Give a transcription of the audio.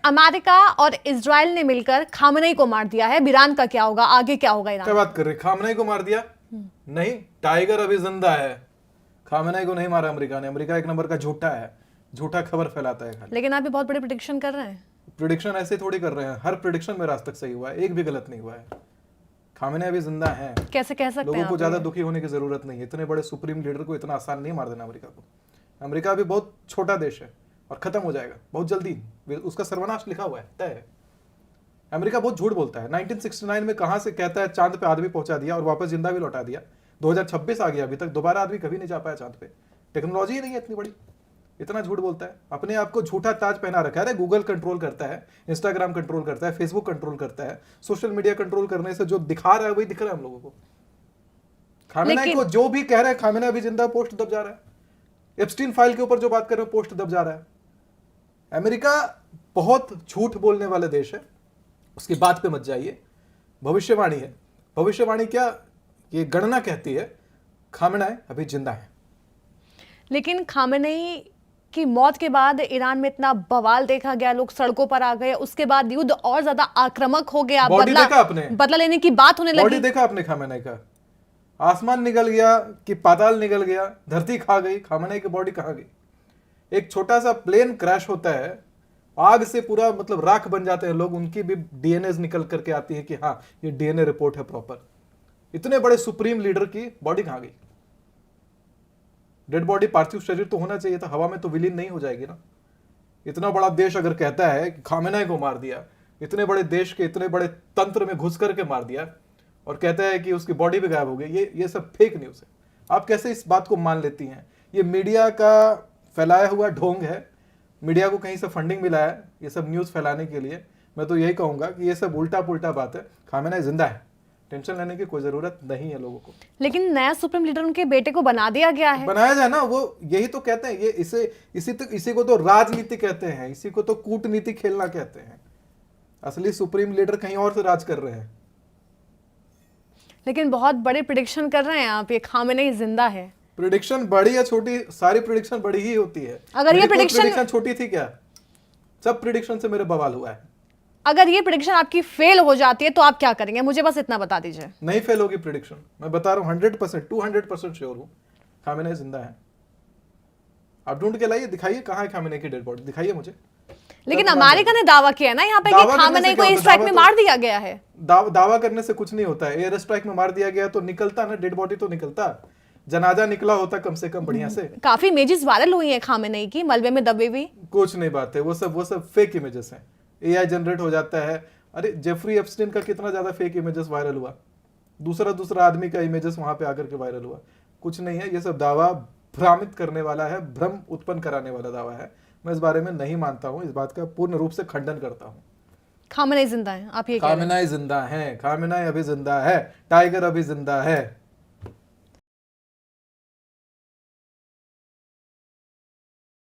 America और Israel ने मिलकर खामनेई को मार दिया है। ईरान का क्या होगा, आगे क्या होगा ईरान? क्या बात कर रहे, खामनेई को मार दिया? नहीं, टाइगर अभी जिंदा है। खामनेई को नहीं मारा अमेरिका ने। अमेरिका एक नंबर का झूठा है, झूठा खबर फैलाता है खाली। लेकिन आप भी बहुत बड़े प्रेडिक्शन कर रहे हैं। प्रिडिक्शन ऐसे थोड़ी कर रहे हैं, हर प्रिडिक्शन मेरा आज तक सही हुआ है, एक भी गलत नहीं हुआ है। खामनेई अभी जिंदा है। कैसे कह सकते हैं लोगों को आप ज्यादा ये? दुखी होने की जरूरत नहीं है। इतने बड़े सुप्रीम लीडर को इतना आसान नहीं मार देना अमेरिका को। अमेरिका अभी बहुत छोटा देश है और खत्म हो जाएगा बहुत जल्दी, उसका सर्वनाश लिखा हुआ है, तय है। अमेरिका बहुत झूठ बोलता है। 1969 में कहां से कहता है चांद पे आदमी पहुंचा दिया और वापस जिंदा भी लौटा दिया। 2026 आ गया, अभी तक दोबारा आदमी कभी नहीं जा पाया चांद पे। टेक्नोलॉजी ही नहीं है इतनी बड़ी, इतना झूठ बोलता है। अपने आप को झूठा ताज पहना रखा है। गूगल कंट्रोल करता है, इंस्टाग्राम कंट्रोल करता है, फेसबुक कंट्रोल करता है। सोशल मीडिया कंट्रोल करने से जो दिखा रहा है वही दिख रहा है हम लोगों को। खामेनेई को जो भी कह रहा है, खामेनेई अभी जिंदा, पोस्ट दब जा रहा है। एप्स्टीन फाइल के ऊपर जो बात कर रहे हो, पोस्ट दब जा रहा है। अमेरिका बहुत झूठ बोलने वाला देश है, उसकी बात पे मत जाइए। भविष्यवाणी है, भविष्यवाणी क्या, ये गणना कहती है खामेनेई अभी जिंदा है। लेकिन खामेनेई की मौत के बाद ईरान में इतना बवाल देखा गया, लोग सड़कों पर आ गए, उसके बाद युद्ध और ज्यादा आक्रामक हो गया, बॉडी देखा आपने? बदला लेने की बात होने बॉडी लगी। देखा आपने खामेनेई का? आसमान निकल गया कि पाताल निकल गया, धरती खा गई, खामेनेई की बॉडी कहां गई? एक छोटा सा प्लेन क्रैश होता है, आग से पूरा मतलब राख बन जाते हैं लोग, उनकी भी डीएनए निकल करके आती है कि हाँ ये डीएनए रिपोर्ट है प्रॉपर। इतने बड़े सुप्रीम लीडर की बॉडी कहां गई? डेड बॉडी, पार्थिव शरीर तो होना चाहिए था, हवा में तो विलीन नहीं हो जाएगी ना। इतना बड़ा देश अगर कहता है कि खामेनेई को मार दिया, इतने बड़े देश के इतने बड़े तंत्र में घुस करके मार दिया, और कहता है कि उसकी बॉडी भी गायब हो गई, ये सब फेक न्यूज है। आप कैसे इस बात को मान लेती हैं? ये मीडिया का फैलाया हुआ ढोंग है। मीडिया को कहीं से फंडिंग मिला है ये सब न्यूज फैलाने के लिए। मैं तो यही कहूंगा कि ये सब उल्टा पुल्टा बात है। खामेनेई जिंदा है, टेंशन लेने की कोई जरूरत नहीं है लोगों को। लेकिन नया सुप्रीम लीडर उनके बेटे को बना दिया गया है। बनाया जाए ना, वो यही तो कहते हैं। ये इसी को तो राजनीति कहते हैं, इसी को तो कूटनीति खेलना कहते हैं। असली सुप्रीम लीडर कहीं और से राज कर रहे हैं। लेकिन बहुत बड़े प्रिडिक्शन कर रहे हैं आप, ये खामेनेई जिंदा है। प्रिडिक्शन बड़ी या छोटी, सारी प्रिडिक्शन बड़ी ही होती है। अगर ये प्रिडिक्शन छोटी थी क्या? सब प्रिडिक्शन से मेरे बवाल हुआ है। अगर ये प्रिडिक्शन आपकी फेल हो जाती है तो आप क्या करेंगे, मुझे बस इतना बता दीजिए। नहीं फेल होगी प्रिडिक्शन, मैं बता रहा हूं 100%, 200% श्योर हूं खामेनेई जिंदा है। आप ढूंढ के लाइए, दिखाइए कहां है खामेनेई की डेड बॉडी, दिखाइए मुझे। लेकिन अमेरिका ने दावा किया ना यहाँ पे कि खामेनेई को एयर स्ट्राइक में मार दिया गया है। दावा करने से कुछ नहीं होता है। एयर स्ट्राइक में मार दिया गया तो निकलता ना, डेड बॉडी तो निकलता, जनाजा निकला होता कम से कम बढ़िया से। काफी इमेजेस वायरल हुई हैं खामेनेई की, मलबे में दबे हुई। कुछ नहीं बात है, वो सब फेक इमेजेस हैं, एआई जनरेट हो जाता है। अरे जेफरी एप्स्टीन का कितना ज्यादा फेक इमेजेस वायरल हुआ, दूसरा आदमी का इमेजेस वहां पे आकर के वायरल हुआ। कुछ नहीं है, ये सब दावा भ्रामित करने वाला है, भ्रम उत्पन्न कराने वाला दावा है। मैं इस बारे में नहीं मानता हूं, इस बात का पूर्ण रूप से खंडन करता हूं। खामेनेई जिंदा है, आप ये कह रहे हैं? खामेनेई जिंदा है, खामेनेई अभी जिंदा है, टाइगर अभी जिंदा है।